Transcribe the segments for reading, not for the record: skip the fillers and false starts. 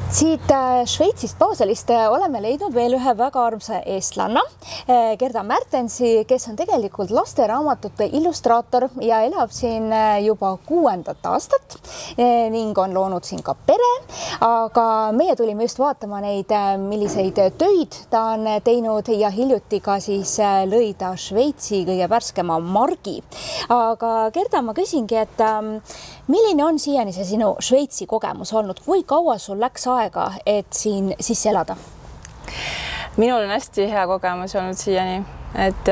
Siit Šveitsist Baselist oleme leidnud veel ühe väga armsa eestlanna, Gerda Märtensi, kes on tegelikult lasteraamatute illustraator ja elab siin juba 6. aastat ning on loonud siin ka pere. Aga meie tulime just vaatama neid, milliseid töid ta on teinud ja hiljuti ka siis lõi ta Šveitsi kõige värskema margi. Aga Gerda, ma küsingi, et milline on siiani see sinu Šveitsi kogemus olnud? Kui kaua sul läks aega, et siin sisse elada? Minul on hästi hea kogemus olnud siiani, et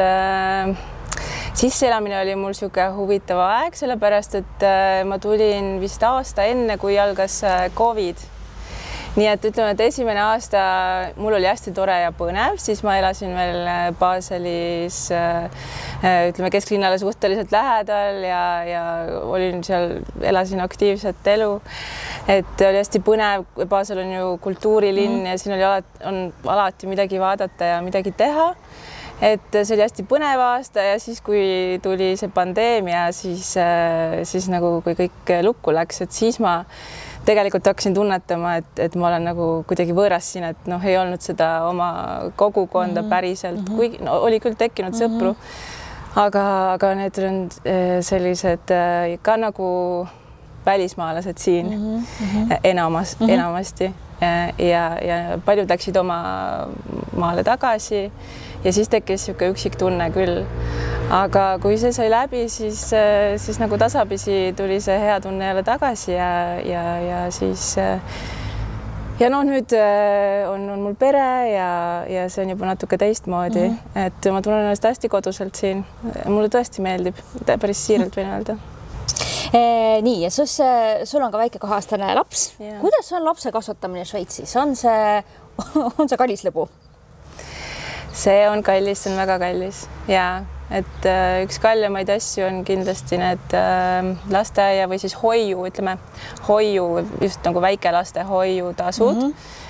sisseelamine oli mul siuke huvitav aeg, sellepärast et ma tulin vist aasta enne, kui algas COVID. Nii et ütleme, et esimene aasta mul oli hästi tore ja põnev, siis ma elasin veel Baselis, ütleme kesklinnale suhteliselt lähedal ja olin seal, elasin aktiivset elu. Et oli hästi põnev, Basel on ju kultuurilinn ja siin on alati midagi vaadata ja midagi teha. Et see oli hästi põnev aasta ja siis, kui tuli see pandeemia, siis nagu kui kõik lukku läks, et siis ma tegelikult hakkasin tunnetama, et ma olen nagu kuidagi võõras siin, et ei olnud seda oma kogukonda päriselt, kuigi oli küll tekkinud sõpru, aga need on sellised ka nagu välismaalased siin enamasti ja paljud läksid oma maale tagasi ja siis tekkis siuke üksik tunne küll. Aga kui see sai läbi, siis nagu tasapisi tuli see hea tunne jälle tagasi ja siis ja nüüd on mul pere ja see on juba natuke teistmoodi, et ma tunnen ennast hästi koduselt siin. Mulle tõesti meeldib, päris siiralt võin öelda. Nii, ja sul on ka väike 2-aastane laps. Kuidas on lapse kasvatamine Šveitsis? On see kallis lõbu? See on kallis, see on väga kallis ja et üks kallimaid asju on kindlasti need lasteaia või siis hoiu, ütleme hoiu, just nagu väikelaste hoiutasud.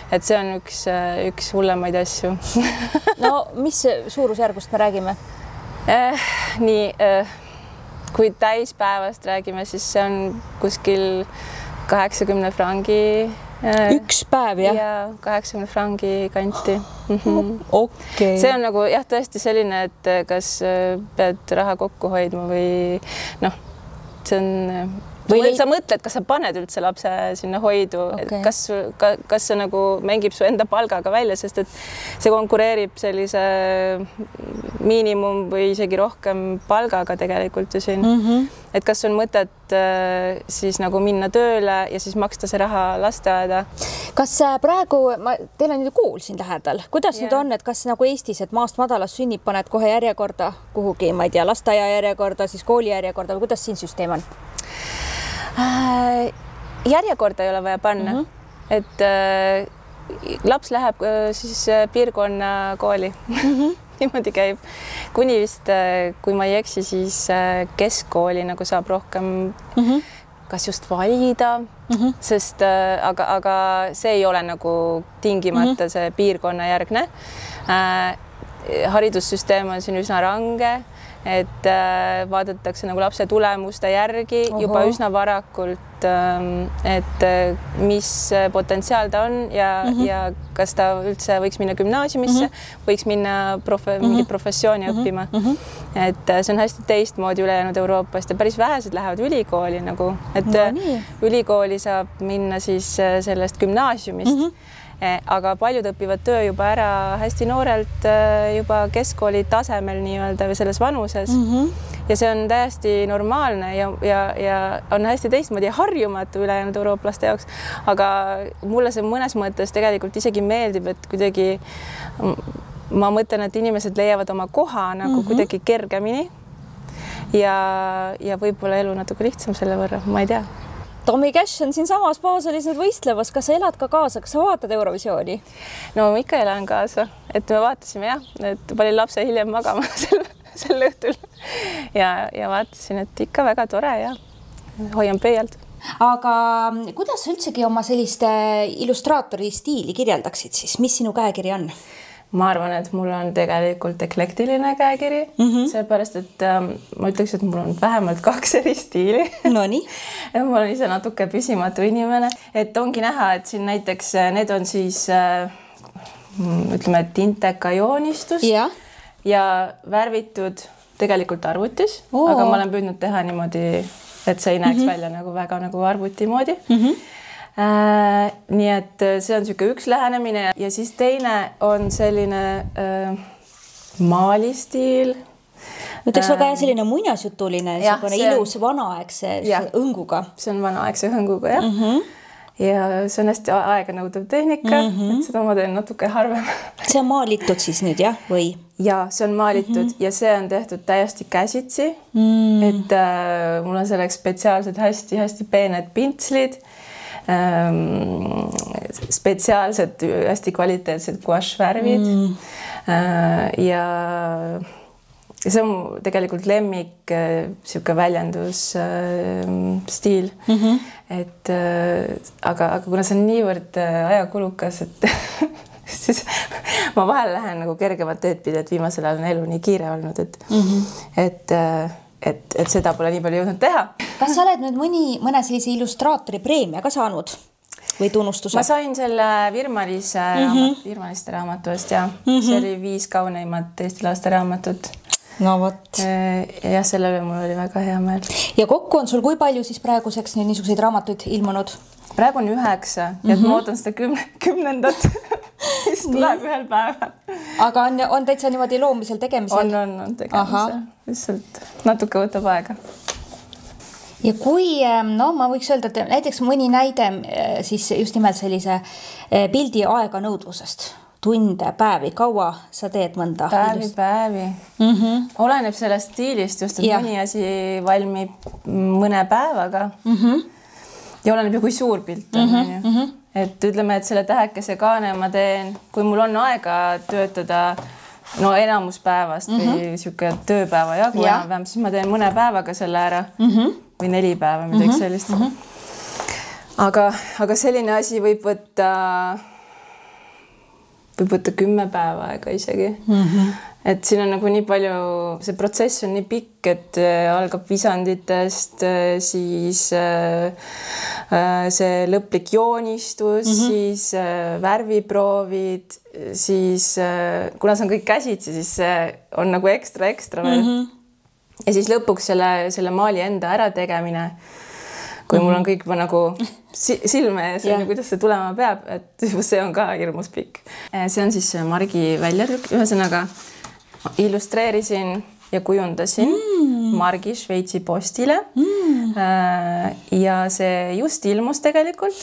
Et see on üks hullemaid asju. No mis suurusjärgust me räägime? Kui täispäevast räägime, siis see on kuskil 80 frangi. Üks päev, jah? Ja 80 frangi kanti. Okay. See on nagu jah, tõesti selline, et kas pead raha kokku hoidma või see on... Või sa mõtled, kas sa paned üldse lapse sinna hoidu, okay. Kas see nagu mängib su enda palgaga välja, sest et see konkureerib sellise miinimum või isegi rohkem palgaga tegelikult ju siin. Et kas on mõtet siis nagu minna tööle ja siis maksta see raha lasteaeda? Kas praegu, teil on ju kool siin lähedal, kuidas nüüd on, et kas nagu Eestis, et maast madalas sünnib, paned kohe järjekorda kuhugi, ma ei tea, lasteaia järjekorda, siis kooli järjekorda või kuidas siin süsteem on? Järjekorda ei ole vaja panna, et laps läheb siis piirkonna kooli. Niimoodi käib. Kuni vist, kui ma ei eksi, siis keskkooli nagu saab rohkem kas just valida, sest aga see ei ole nagu tingimata see piirkonna järgne. Haridussüsteem on siin üsna range, et vaadatakse nagu lapse tulemuste järgi juba üsna varakult, et mis potentsiaal ta on ja kas ta üldse võiks minna gümnaasiumisse, võiks minna mingit professiooni õppima. Et see on hästi teistmoodi ülejäänud Euroopast ja päris vähesed lähevad ülikooli nagu, et ülikooli saab minna siis sellest gümnaasiumist. Aga paljud õpivad töö juba ära hästi noorelt juba keskkooli tasemel nii-öelda või selles vanuses ja see on täiesti normaalne ja on hästi teistmoodi harjumatu ülejäänud eurooplaste jaoks, aga mulle see mõnes mõttes tegelikult isegi meeldib, et kuidagi ma mõtlen, et inimesed leiavad oma koha nagu kuidagi kergemini ja võib-olla elu natuke lihtsam selle võrra, ma ei tea. Tommy Cash on siin samas Baselis nüüd võistlemas. Kas sa elad ka kaasa? Kas sa vaatad Eurovisiooni? No ma ikka elan kaasa. Et me vaatasime et panin lapse hiljem magama sel õhtul. Ja vaatasin, et ikka väga tore ja hoian pöialt. Aga kuidas üldsegi oma sellist illustraatori stiili kirjeldaksid siis? Mis sinu käekiri on? ma arvan, et mul on tegelikult eklektiline käekiri, sellepärast et ma ütleks, et mul on vähemalt 2 eri stiili. Nonii. Ma olen ise natuke püsimatu inimene, et ongi näha, et siin näiteks need on siis ütleme, tinteka joonistust ja värvitud tegelikult arvutis, aga ma olen püüdnud teha niimoodi, et see ei näeks välja nagu väga nagu arvuti moodi. Nii et see on niisugune üks lähenemine ja siis teine on selline maalistiil. Ütleks väga selline muinasjutuline, ilus vanaaegse õnguga. See on vanaaegse õnguga, jah. Ja see on hästi aeganõudev tehnika, et seda ma teen natuke harvem. See on maalitud siis nüüd, jah, või? Ja see on maalitud ja see on tehtud täiesti käsitsi, et mul on selleks spetsiaalsed hästi peened pintslid, spetsiaalsed hästi kvaliteetsed gouache-värvid ja see on tegelikult lemmik sihuke väljendusstiil, et aga kuna see on niivõrd ajakulukas, et siis ma vahel lähen nagu kergemat teed pidi, et viimasel ajal on elu nii kiire olnud, et seda pole nii palju jõudnud teha. Kas sa oled nüüd mõne sellise illustraatori preemia ka saanud või tunnustuse? Ma sain selle Virmaliste raamatu eest ja see oli 5 kauneimat Eesti laste raamatut. No võt. Ja sellele mul oli väga hea meel. Ja kokku on sul kui palju siis praeguseks niisuguseid raamatuid ilmunud? Praegu on 9 ja ma ootan seda 10. mis tuleb ühel päeval. Aga on täitsa niimoodi loomisel tegemisel? On tegemisel. Lihtsalt natuke võtab aega. Ja kui, ma võiks öelda, et näiteks mõni näide siis just nimelt sellise pildi aega nõudlusest, tunde, päevi, kaua sa teed mõnda? Päevi. Oleneb sellest stiilist just, et mõni asi valmib mõne päevaga ja oleneb ju kui suur pilt on. Et ütleme, et selle tähekese kaane ma teen, kui mul on aega töötada enamus päevast või siuke tööpäeva jagu enam-vähem, siis ma teen mõne päevaga selle ära või 4 päeva, midagi sellist. Aga selline asi võib võtta 10 päeva aega isegi. Et siin on nagu nii palju, see protsess on nii pikk, et algab visanditest, siis see lõplik joonistus, siis värviproovid, siis kuna see on kõik käsitsi, siis see on nagu ekstra veel. Ja siis lõpuks selle maali enda ära tegemine, kui mul on kõik nagu silme ees, kuidas see tulema peab, et see on ka hirmus pikk. See on siis margi väljatrükk, ühesõnaga illustreerisin ja kujundasin margi Šveitsi postile ja see just ilmus tegelikult.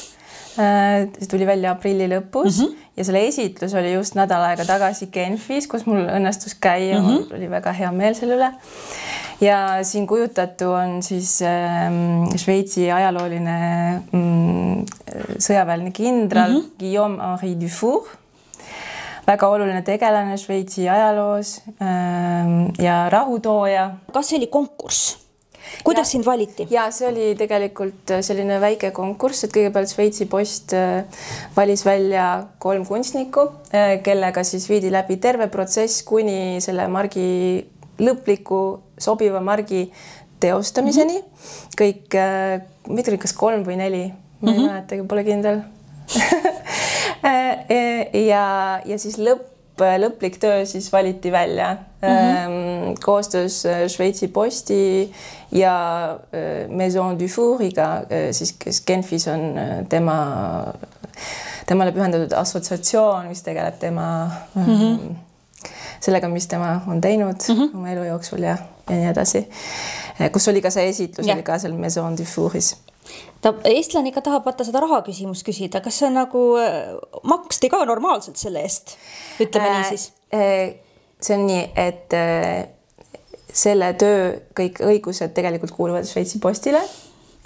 See tuli välja aprilli lõpus ja selle esitlus oli just nädal aega tagasi Genfis, kus mul õnnestus käia, mul oli väga hea meel selle üle. Ja siin kujutatu on siis Šveitsi ajalooline sõjaväeline kindral Guillaume-Henri Dufour, väga oluline tegelane Šveitsi ajaloos ja rahutooja. Kas see oli konkurss? Kuidas sind valiti? Ja see oli tegelikult selline väike konkurss, et kõigepealt Šveitsi post valis välja 3 kunstnikku, kellega siis viidi läbi terve protsess kuni selle margi lõpliku sobiva margi teostamiseni. Kõik, mitte kas 3 või 4, ma ei mäletagi, pole kindel. Ja siis lõplik töö siis valiti välja koostöös Šveitsi posti ja Maison Dufouriga, siis kes Genfis on temale pühendatud assotsiatsioon, mis tegeleb tema sellega, mis tema on teinud oma elu jooksul ja nii edasi. Kus oli ka see esitlus, oli ka seal Maison Dufouris. Eestlane ikka tahab vaata seda raha küsimus küsida. Kas see nagu maksti ka normaalselt selle eest? Ütleme nii siis. See on nii, et selle töö kõik õigused tegelikult kuuluvad Šveitsi postile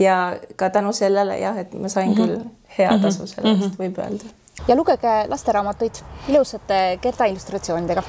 ja ka tänu sellele, et ma sain küll hea tasu sellest, võib öelda. Ja lugege lasteraamatuid ilusate Gerda illustratsioonidega.